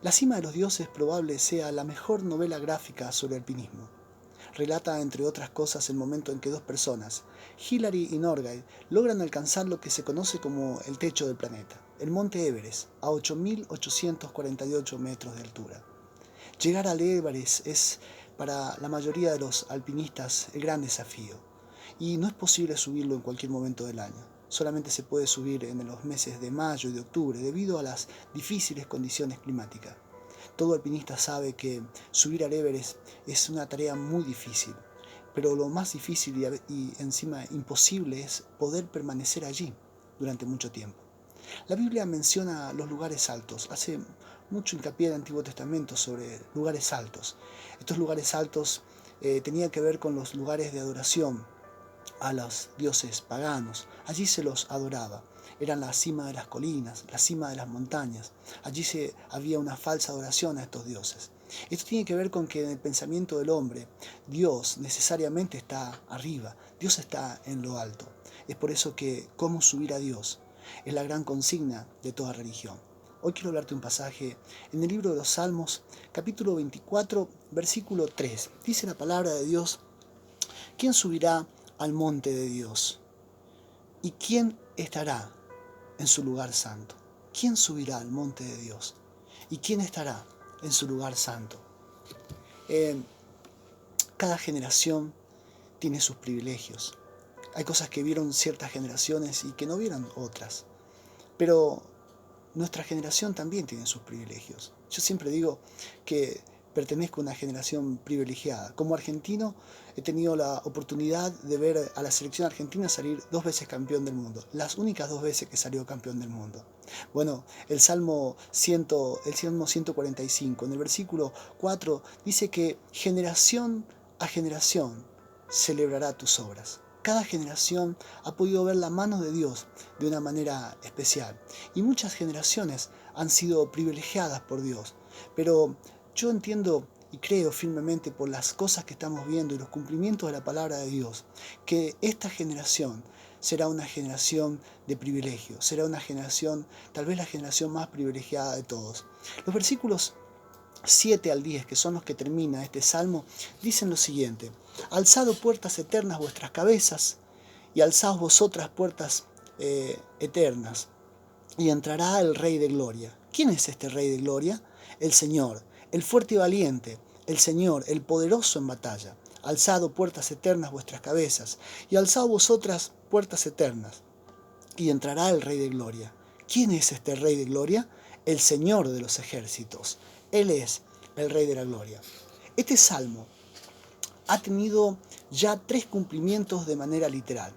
La cima de los dioses probable sea la mejor novela gráfica sobre alpinismo. Relata, entre otras cosas, el momento en que dos personas, Hillary y Norgay, logran alcanzar lo que se conoce como el techo del planeta, el monte Everest, a 8.848 metros de altura. Llegar al Everest es, para la mayoría de los alpinistas, el gran desafío, y no es posible subirlo en cualquier momento del año. Solamente se puede subir en los meses de mayo y de octubre debido a las difíciles condiciones climáticas. Todo alpinista sabe que subir al Everest es una tarea muy difícil, pero lo más difícil y encima imposible es poder permanecer allí durante mucho tiempo. La Biblia menciona los lugares altos, hace mucho hincapié en el Antiguo Testamento sobre lugares altos. Estos lugares altos tenían que ver con los lugares de adoración a los dioses paganos. Allí se los adoraba. Eran la cima de las colinas, la cima de las montañas. Allí había una falsa adoración a estos dioses. Esto tiene que ver con que en el pensamiento del hombre, Dios necesariamente está arriba, Dios está en lo alto. Es por eso que cómo subir a Dios es la gran consigna de toda religión. Hoy quiero hablarte un pasaje en el libro de los Salmos, capítulo 24, versículo 3. Dice la palabra de Dios: ¿quién subirá al monte de Dios? ¿Y quién estará en su lugar santo? ¿Quién subirá al monte de Dios? ¿Y quién estará en su lugar santo? Cada generación tiene sus privilegios. Hay cosas que vieron ciertas generaciones y que no vieron otras. Pero nuestra generación también tiene sus privilegios. Yo siempre digo que pertenezco a una generación privilegiada. Como argentino he tenido la oportunidad de ver a la selección argentina salir 2 veces campeón del mundo. Las únicas 2 veces que salió campeón del mundo. Bueno, el Salmo 145, en el versículo 4, dice que generación a generación celebrará tus obras. Cada generación ha podido ver la mano de Dios de una manera especial. Y muchas generaciones han sido privilegiadas por Dios. Pero yo entiendo y creo firmemente por las cosas que estamos viendo y los cumplimientos de la palabra de Dios, que esta generación será una generación de privilegio. Será una generación, tal vez la generación más privilegiada de todos. Los versículos 7 al 10, que son los que termina este salmo, dicen lo siguiente: alzad puertas eternas vuestras cabezas, y alzaos vosotras puertas eternas, y entrará el Rey de Gloria. ¿Quién es este Rey de Gloria? El Señor, el fuerte y valiente, el Señor, el poderoso en batalla. Alzad puertas eternas vuestras cabezas, y alzad vosotras puertas eternas, y entrará el Rey de Gloria. ¿Quién es este Rey de Gloria? El Señor de los ejércitos. Él es el Rey de la Gloria. Este salmo ha tenido ya 3 cumplimientos de manera literal.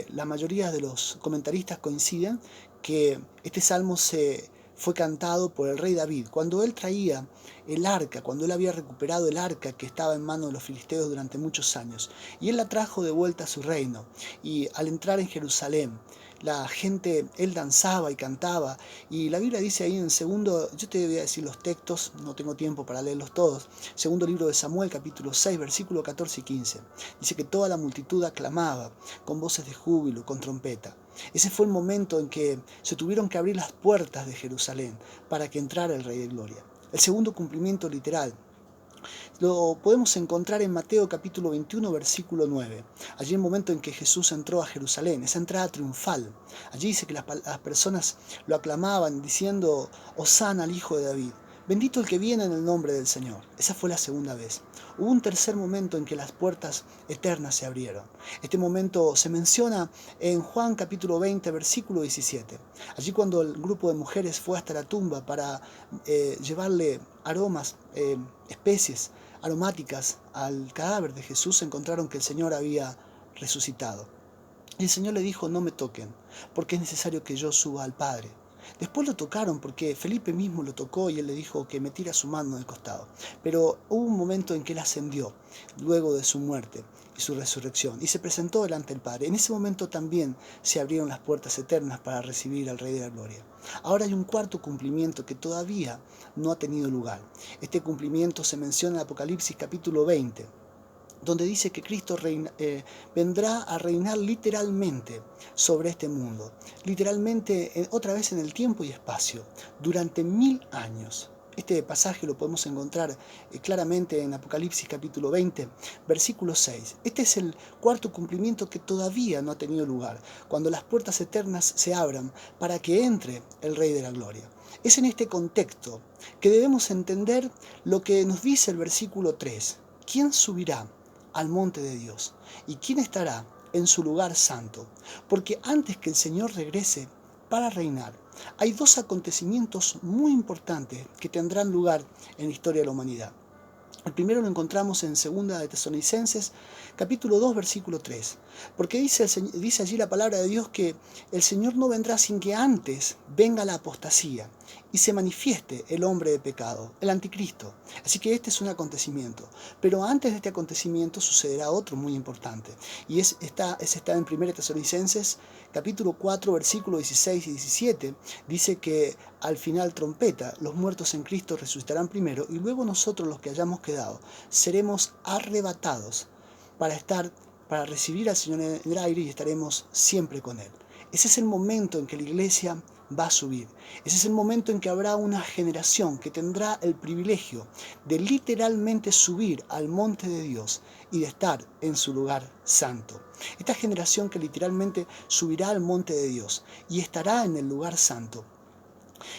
La mayoría de los comentaristas coinciden que este salmo fue cantado por el rey David cuando él traía el arca, cuando él había recuperado el arca que estaba en manos de los filisteos durante muchos años, y él la trajo de vuelta a su reino. Y al entrar en Jerusalén, la gente, él danzaba y cantaba, y la Biblia dice ahí en segundo, yo te voy a decir los textos, no tengo tiempo para leerlos todos, segundo libro de Samuel, capítulo 6, versículos 14 y 15, dice que toda la multitud aclamaba con voces de júbilo, con trompeta. Ese fue el momento en que se tuvieron que abrir las puertas de Jerusalén para que entrara el Rey de Gloria. El segundo cumplimiento literal lo podemos encontrar en Mateo capítulo 21, versículo 9. Allí el momento en que Jesús entró a Jerusalén, esa entrada triunfal. Allí dice que las personas lo aclamaban diciendo: Hosana al Hijo de David. Bendito el que viene en el nombre del Señor. Esa fue la segunda vez. Hubo un tercer momento en que las puertas eternas se abrieron. Este momento se menciona en Juan capítulo 20, versículo 17. Allí cuando el grupo de mujeres fue hasta la tumba para llevarle aromas, especies aromáticas al cadáver de Jesús, encontraron que el Señor había resucitado. Y el Señor le dijo: no me toquen, porque es necesario que yo suba al Padre. Después lo tocaron porque Felipe mismo lo tocó y él le dijo que metiera su mano en el costado. Pero hubo un momento en que él ascendió, luego de su muerte y su resurrección, y se presentó delante del Padre. En ese momento también se abrieron las puertas eternas para recibir al Rey de la Gloria. Ahora hay un cuarto cumplimiento que todavía no ha tenido lugar. Este cumplimiento se menciona en Apocalipsis capítulo 20. Donde dice que Cristo vendrá a reinar literalmente sobre este mundo, literalmente otra vez en el tiempo y espacio, durante 1000 años. Este pasaje lo podemos encontrar claramente en Apocalipsis capítulo 20, versículo 6. Este es el cuarto cumplimiento que todavía no ha tenido lugar, cuando las puertas eternas se abran para que entre el Rey de la Gloria. Es en este contexto que debemos entender lo que nos dice el versículo 3. ¿Quién subirá al monte de Dios? ¿Y quién estará en su lugar santo? Porque antes que el Señor regrese para reinar, hay dos acontecimientos muy importantes que tendrán lugar en la historia de la humanidad. El primero lo encontramos en 2 de Tesalonicenses, capítulo 2, versículo 3. Porque dice allí la palabra de Dios que el Señor no vendrá sin que antes venga la apostasía y se manifieste el hombre de pecado, el anticristo. Así que este es un acontecimiento. Pero antes de este acontecimiento sucederá otro muy importante. Y está en 1 Tesalonicenses, capítulo 4, versículos 16 y 17. Dice que al final trompeta, los muertos en Cristo resucitarán primero y luego nosotros los que hayamos quedado seremos arrebatados para recibir al Señor en el aire y estaremos siempre con Él. Ese es el momento en que la iglesia va a subir. Ese es el momento en que habrá una generación que tendrá el privilegio de literalmente subir al monte de Dios y de estar en su lugar santo. Esta generación que literalmente subirá al monte de Dios y estará en el lugar santo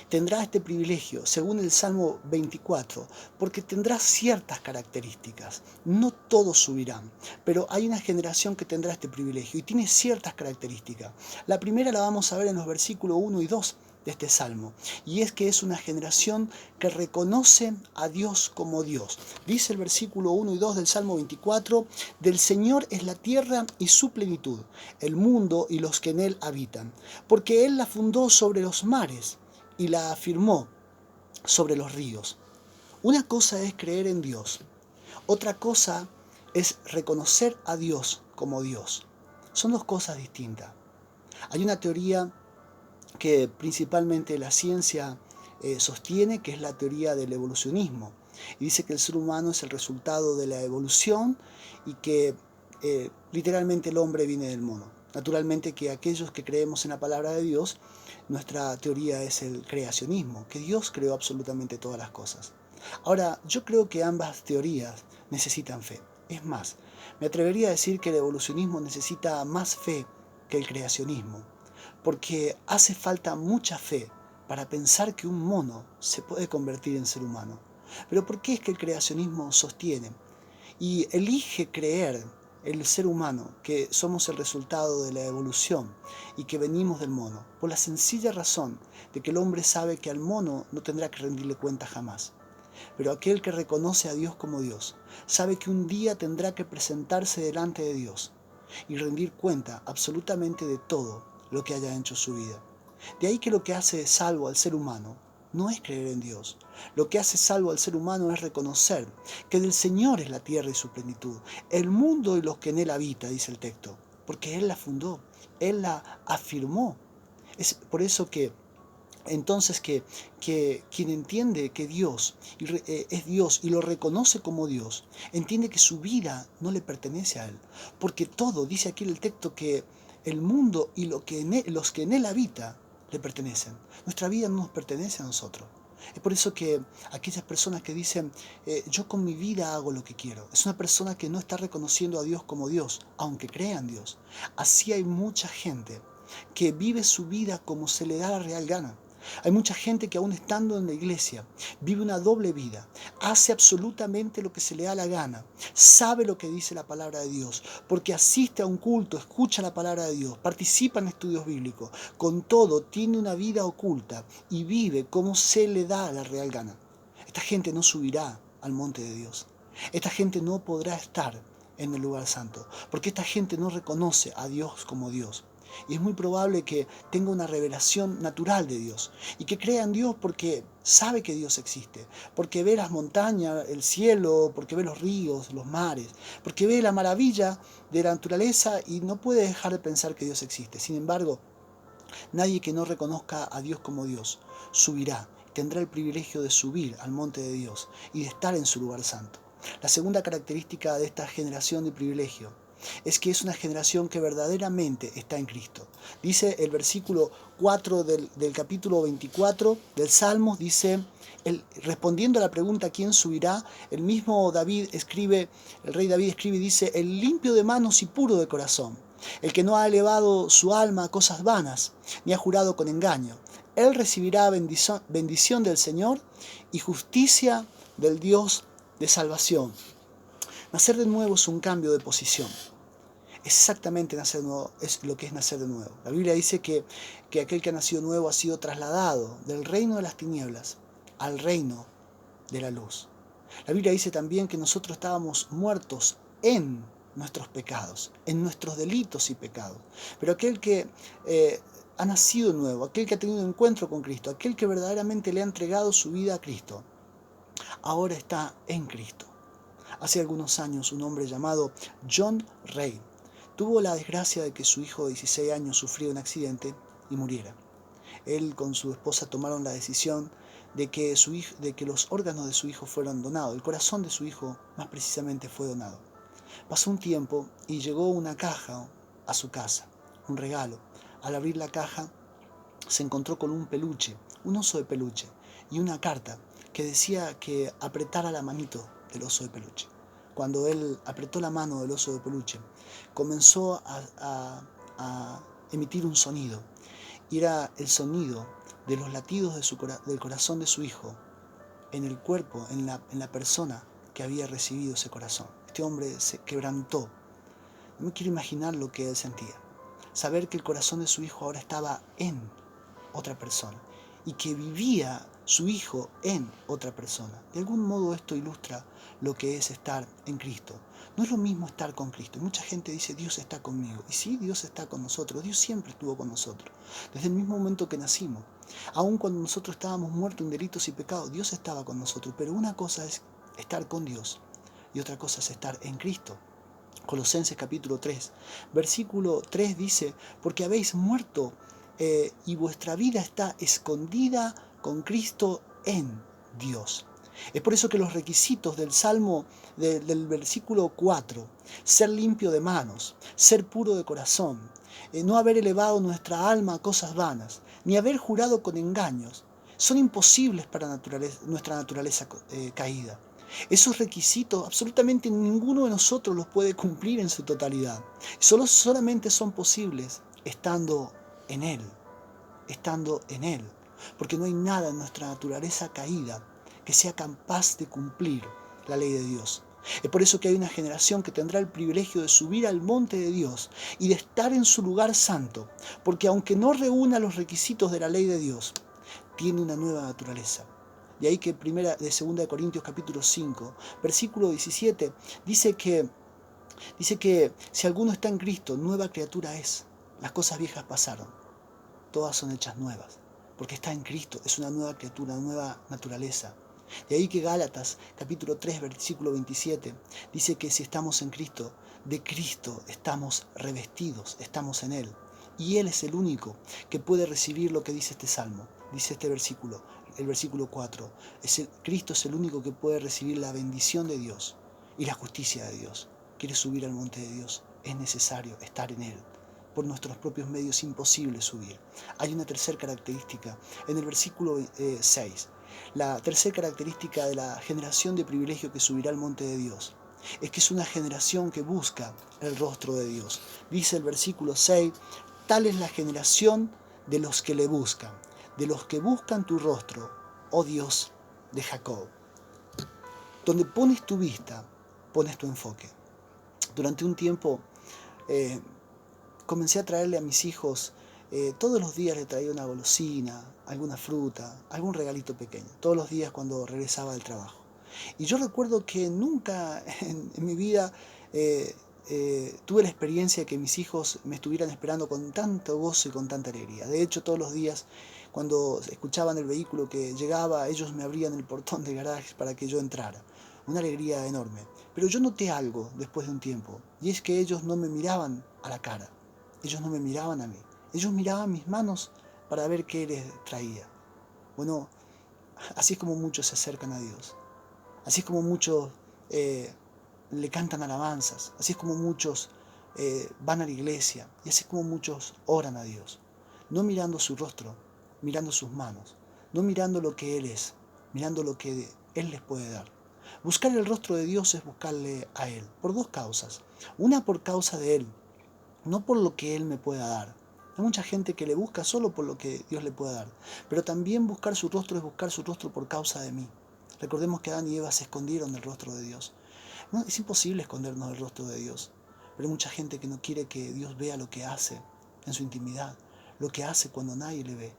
tendrá este privilegio, según el Salmo 24, porque tendrá ciertas características. No todos subirán, pero hay una generación que tendrá este privilegio y tiene ciertas características. La primera la vamos a ver en los versículos 1 y 2 de este Salmo, y es que es una generación que reconoce a Dios como Dios. Dice el versículo 1 y 2 del Salmo 24, del Señor es la tierra y su plenitud, el mundo y los que en él habitan, porque Él la fundó sobre los mares y la afirmó sobre los ríos. Una cosa es creer en Dios, otra cosa es reconocer a Dios como Dios. Son dos cosas distintas. Hay una teoría que principalmente la ciencia sostiene, que es la teoría del evolucionismo. Y dice que el ser humano es el resultado de la evolución y que literalmente el hombre viene del mono. Naturalmente que aquellos que creemos en la palabra de Dios, nuestra teoría es el creacionismo, que Dios creó absolutamente todas las cosas. Ahora, yo creo que ambas teorías necesitan fe. Es más, me atrevería a decir que el evolucionismo necesita más fe que el creacionismo, porque hace falta mucha fe para pensar que un mono se puede convertir en ser humano. Pero ¿por qué es que el creacionismo sostiene y elige creer el ser humano que somos el resultado de la evolución y que venimos del mono? Por la sencilla razón de que el hombre sabe que al mono no tendrá que rendirle cuenta jamás. Pero aquel que reconoce a Dios como Dios sabe que un día tendrá que presentarse delante de Dios y rendir cuenta absolutamente de todo lo que haya hecho en su vida. De ahí que lo que hace salvo al ser humano no es creer en Dios. Lo que hace salvo al ser humano es reconocer que del Señor es la tierra y su plenitud, el mundo y los que en él habita, dice el texto, porque Él la fundó, Él la afirmó. Es por eso que entonces que quien entiende que Dios es Dios y lo reconoce como Dios, entiende que su vida no le pertenece a Él, porque todo, dice aquí el texto, que el mundo y los que en él habita le pertenecen. Nuestra vida no nos pertenece a nosotros. Es por eso que aquellas personas que dicen, yo con mi vida hago lo que quiero, es una persona que no está reconociendo a Dios como Dios, aunque crea en Dios. Así hay mucha gente que vive su vida como se le da la real gana. Hay mucha gente que aún estando en la iglesia vive una doble vida, hace absolutamente lo que se le da la gana, sabe lo que dice la palabra de Dios, porque asiste a un culto, escucha la palabra de Dios, participa en estudios bíblicos, con todo tiene una vida oculta y vive como se le da la real gana. Esta gente no subirá al monte de Dios, esta gente no podrá estar en el lugar santo, porque esta gente no reconoce a Dios como Dios. Y es muy probable que tenga una revelación natural de Dios y que crea en Dios porque sabe que Dios existe, porque ve las montañas, el cielo, porque ve los ríos, los mares, porque ve la maravilla de la naturaleza y no puede dejar de pensar que Dios existe. Sin embargo, nadie que no reconozca a Dios como Dios subirá, tendrá el privilegio de subir al monte de Dios y de estar en su lugar santo. La segunda característica de esta generación de privilegio es que es una generación que verdaderamente está en Cristo. Dice el versículo 4 del capítulo 24 del Salmos, dice, respondiendo a la pregunta ¿quién subirá? El mismo David escribe, el rey David escribe y dice, el limpio de manos y puro de corazón, el que no ha elevado su alma a cosas vanas, ni ha jurado con engaño. Él recibirá bendición del Señor y justicia del Dios de salvación. Nacer de nuevo es un cambio de posición. Exactamente nacer de nuevo es lo que es nacer de nuevo. La Biblia dice que aquel que ha nacido nuevo ha sido trasladado del reino de las tinieblas al reino de la luz. La Biblia dice también que nosotros estábamos muertos en nuestros pecados, en nuestros delitos y pecados. Pero aquel que ha nacido nuevo, aquel que ha tenido un encuentro con Cristo, aquel que verdaderamente le ha entregado su vida a Cristo, ahora está en Cristo. Hace algunos años un hombre llamado John Ray tuvo la desgracia de que su hijo de 16 años sufriera un accidente y muriera. Él con su esposa tomaron la decisión de que los órganos de su hijo fueran donados. El corazón de su hijo, más precisamente, fue donado. Pasó un tiempo y llegó una caja a su casa, un regalo. Al abrir la caja se encontró con un peluche, un oso de peluche, y una carta que decía que apretara la manito del oso de peluche. Cuando él apretó la mano del oso de peluche, comenzó a emitir un sonido. Y era el sonido de los latidos del corazón de su hijo en el cuerpo, en la persona que había recibido ese corazón. Este hombre se quebrantó. No me quiero imaginar lo que él sentía. Saber que el corazón de su hijo ahora estaba en otra persona y que vivía su hijo en otra persona. De algún modo esto ilustra lo que es estar en Cristo. No es lo mismo estar con Cristo. Mucha gente dice Dios está conmigo. Y sí, Dios está con nosotros. Dios siempre estuvo con nosotros. Desde el mismo momento que nacimos. Aun cuando nosotros estábamos muertos en delitos y pecados, Dios estaba con nosotros. Pero una cosa es estar con Dios y otra cosa es estar en Cristo. Colosenses capítulo 3, versículo 3 dice, porque habéis muerto y vuestra vida está escondida con Cristo en Dios. Es por eso que los requisitos del Salmo del versículo 4, ser limpio de manos, ser puro de corazón, no haber elevado nuestra alma a cosas vanas, ni haber jurado con engaños, son imposibles para nuestra naturaleza caída. Esos requisitos absolutamente ninguno de nosotros los puede cumplir en su totalidad. Solamente son posibles estando en Él, porque no hay nada en nuestra naturaleza caída que sea capaz de cumplir la ley de Dios. Es por eso que hay una generación que tendrá el privilegio de subir al monte de Dios y de estar en su lugar santo, porque aunque no reúna los requisitos de la ley de Dios, tiene una nueva naturaleza. De ahí que de 2 Corintios capítulo 5, versículo 17, dice que si alguno está en Cristo, nueva criatura es. Las cosas viejas pasaron, todas son hechas nuevas, porque está en Cristo, es una nueva criatura, una nueva naturaleza. De ahí que Gálatas capítulo 3, versículo 27, dice que si estamos en Cristo, de Cristo estamos revestidos, estamos en Él. Y Él es el único que puede recibir lo que dice este salmo, dice este versículo, el versículo 4. Cristo es el único que puede recibir la bendición de Dios y la justicia de Dios. ¿Quieres subir al monte de Dios? Es necesario estar en Él. Por nuestros propios medios es imposible subir. Hay una tercera característica en el versículo 6. La tercera característica de la generación de privilegio que subirá al monte de Dios es que es una generación que busca el rostro de Dios. Dice el versículo 6, tal es la generación de los que le buscan, de los que buscan tu rostro, oh Dios de Jacob. Donde pones tu vista, pones tu enfoque. Durante un tiempo comencé a traerle a mis hijos, todos los días le traía una golosina, alguna fruta, algún regalito pequeño, todos los días cuando regresaba del trabajo. Y yo recuerdo que nunca en mi vida tuve la experiencia de que mis hijos me estuvieran esperando con tanto gozo y con tanta alegría. De hecho, todos los días, cuando escuchaban el vehículo que llegaba, ellos me abrían el portón del garaje para que yo entrara. Una alegría enorme. Pero yo noté algo después de un tiempo, y es que ellos no me miraban a la cara. Ellos no me miraban a mí. Ellos miraban mis manos para ver qué les traía. Bueno, así es como muchos se acercan a Dios. Así es como muchos le cantan alabanzas. Así es como muchos van a la iglesia, y así como muchos oran a Dios, no mirando su rostro, mirando sus manos, no mirando lo que Él es, mirando lo que Él les puede dar. Buscar el rostro de Dios es buscarle a Él, por dos causas. Una, por causa de Él, no por lo que Él me pueda dar. Hay mucha gente que le busca solo por lo que Dios le pueda dar, pero también buscar su rostro es buscar su rostro por causa de mí. Recordemos que Adán y Eva se escondieron del rostro de Dios. No, es imposible escondernos del rostro de Dios, pero hay mucha gente que no quiere que Dios vea lo que hace en su intimidad, lo que hace cuando nadie le ve.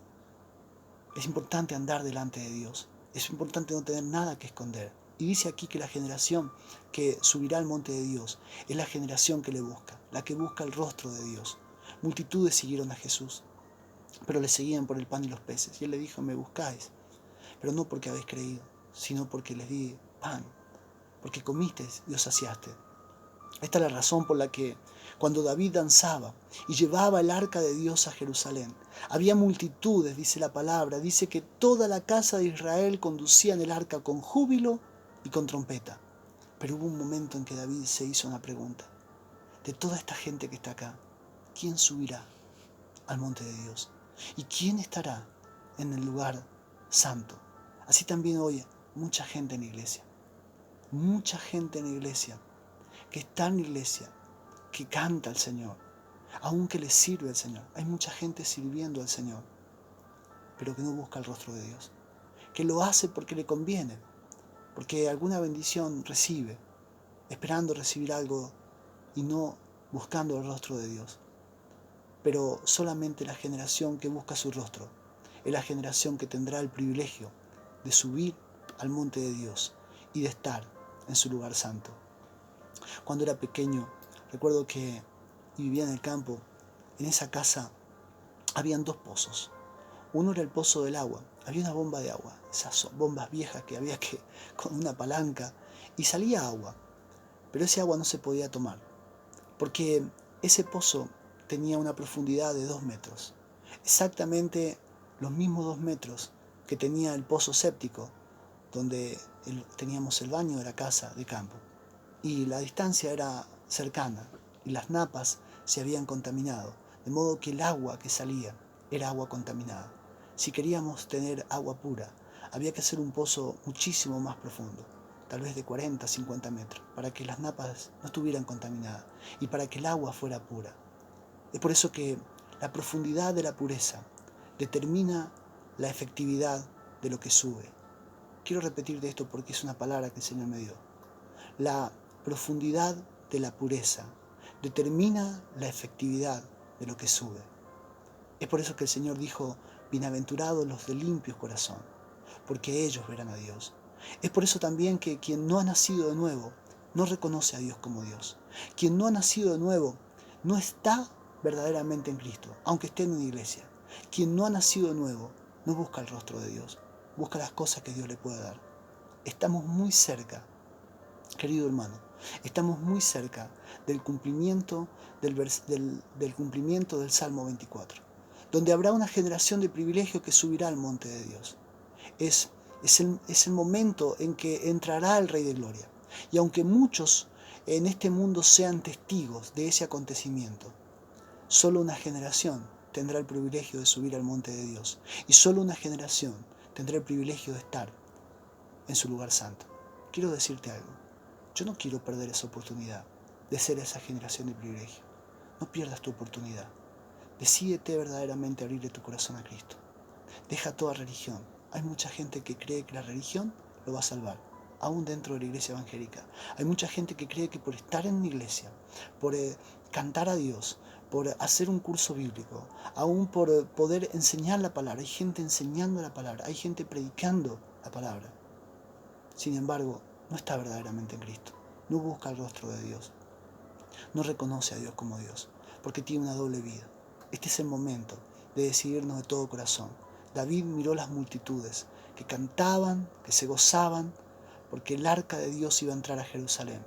Es importante andar delante de Dios, es importante no tener nada que esconder. Y dice aquí que la generación que subirá al monte de Dios es la generación que le busca, la que busca el rostro de Dios. Multitudes siguieron a Jesús, pero le seguían por el pan y los peces. Y Él le dijo, me buscáis, pero no porque habéis creído, sino porque les di pan, porque comisteis y os saciaste. Esta es la razón por la que cuando David danzaba y llevaba el arca de Dios a Jerusalén, había multitudes, dice la palabra, dice que toda la casa de Israel conducían el arca con júbilo y con trompeta. Pero hubo un momento en que David se hizo una pregunta. De toda esta gente que está acá, ¿quién subirá al monte de Dios? ¿Y quién estará en el lugar santo? Así también hoy mucha gente en la iglesia. Mucha gente en la iglesia, que está en la iglesia, que canta al Señor, aunque le sirve al Señor. Hay mucha gente sirviendo al Señor, pero que no busca el rostro de Dios, que lo hace porque le conviene, porque alguna bendición recibe, esperando recibir algo y no buscando el rostro de Dios. Pero solamente la generación que busca su rostro es la generación que tendrá el privilegio de subir al monte de Dios y de estar en su lugar santo. Cuando era pequeño, recuerdo que vivía en el campo. En esa casa habían dos pozos. Uno era el pozo del agua. Había una bomba de agua, esas bombas viejas que había que con una palanca, y salía agua. Pero ese agua no se podía tomar, porque ese pozo tenía una profundidad de 2 metros. Exactamente los mismos 2 metros que tenía el pozo séptico, donde teníamos el baño de la casa de campo. Y la distancia era cercana, y las napas se habían contaminado, de modo que el agua que salía era agua contaminada. Si queríamos tener agua pura, había que hacer un pozo muchísimo más profundo, tal vez de 40, 50 metros, para que las napas no estuvieran contaminadas y para que el agua fuera pura. Es por eso que la profundidad de la pureza determina la efectividad de lo que sube. Quiero repetir de esto porque es una palabra que el Señor me dio. La profundidad de la pureza determina la efectividad de lo que sube. Es por eso que el Señor dijo, bienaventurados los de limpio corazón, porque ellos verán a Dios. Es por eso también que quien no ha nacido de nuevo no reconoce a Dios como Dios. Quien no ha nacido de nuevo no está verdaderamente en Cristo, aunque esté en una iglesia. Quien no ha nacido de nuevo no busca el rostro de Dios, busca las cosas que Dios le puede dar. Estamos muy cerca, querido hermano, estamos muy cerca del cumplimiento del cumplimiento del Salmo 24, donde habrá una generación de privilegio que subirá al monte de Dios. Es el momento en que entrará el Rey de Gloria. Y aunque muchos en este mundo sean testigos de ese acontecimiento, solo una generación tendrá el privilegio de subir al monte de Dios. Y solo una generación tendrá el privilegio de estar en su lugar santo. Quiero decirte algo. Yo no quiero perder esa oportunidad de ser esa generación de privilegio. No pierdas tu oportunidad. Decídete verdaderamente a abrirle tu corazón a Cristo. Deja toda religión. Hay mucha gente que cree que la religión lo va a salvar, aún dentro de la iglesia evangélica. Hay mucha gente que cree que por estar en una iglesia, por cantar a Dios, por hacer un curso bíblico, aún por poder enseñar la palabra. Hay gente enseñando la palabra, hay gente predicando la palabra. Sin embargo, no está verdaderamente en Cristo. No busca el rostro de Dios. No reconoce a Dios como Dios, porque tiene una doble vida. Este es el momento de decidirnos de todo corazón. David miró las multitudes que cantaban, que se gozaban, porque el arca de Dios iba a entrar a Jerusalén.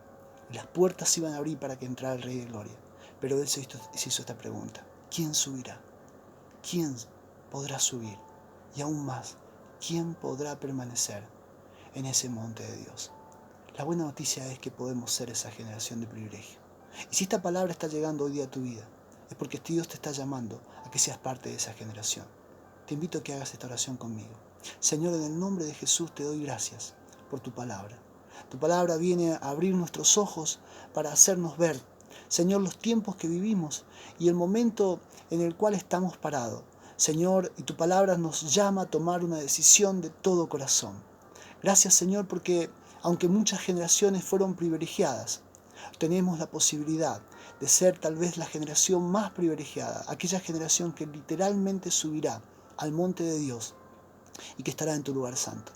Y las puertas se iban a abrir para que entrara el Rey de Gloria. Pero él se hizo esta pregunta. ¿Quién subirá? ¿Quién podrá subir? Y aún más, ¿quién podrá permanecer en ese monte de Dios? La buena noticia es que podemos ser esa generación de privilegio. Y si esta palabra está llegando hoy día a tu vida, es porque Dios te está llamando a que seas parte de esa generación. Te invito a que hagas esta oración conmigo. Señor, en el nombre de Jesús te doy gracias por tu palabra. Tu palabra viene a abrir nuestros ojos para hacernos ver, Señor, los tiempos que vivimos y el momento en el cual estamos parados. Señor, y tu palabra nos llama a tomar una decisión de todo corazón. Gracias, Señor, porque aunque muchas generaciones fueron privilegiadas, tenemos la posibilidad de ser tal vez la generación más privilegiada, aquella generación que literalmente subirá al monte de Dios y que estará en tu lugar santo.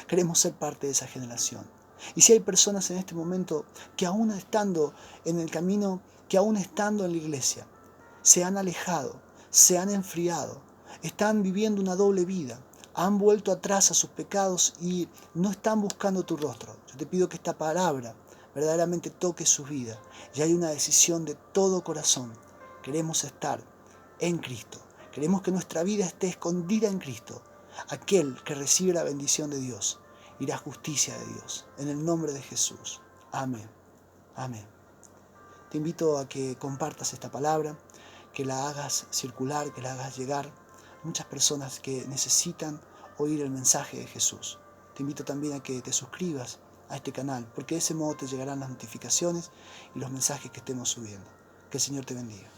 Queremos ser parte de esa generación. Y si hay personas en este momento que aún estando en el camino, que aún estando en la iglesia, se han alejado, se han enfriado, están viviendo una doble vida, han vuelto atrás a sus pecados y no están buscando tu rostro. Yo te pido que esta palabra verdaderamente toque su vida y hay una decisión de todo corazón. Queremos estar en Cristo. Queremos que nuestra vida esté escondida en Cristo. Aquel que recibe la bendición de Dios y la justicia de Dios. En el nombre de Jesús. Amén. Amén. Te invito a que compartas esta palabra, que la hagas circular, que la hagas llegar a muchas personas que necesitan oír el mensaje de Jesús. Te invito también a que te suscribas a este canal, porque de ese modo te llegarán las notificaciones y los mensajes que estemos subiendo. Que el Señor te bendiga.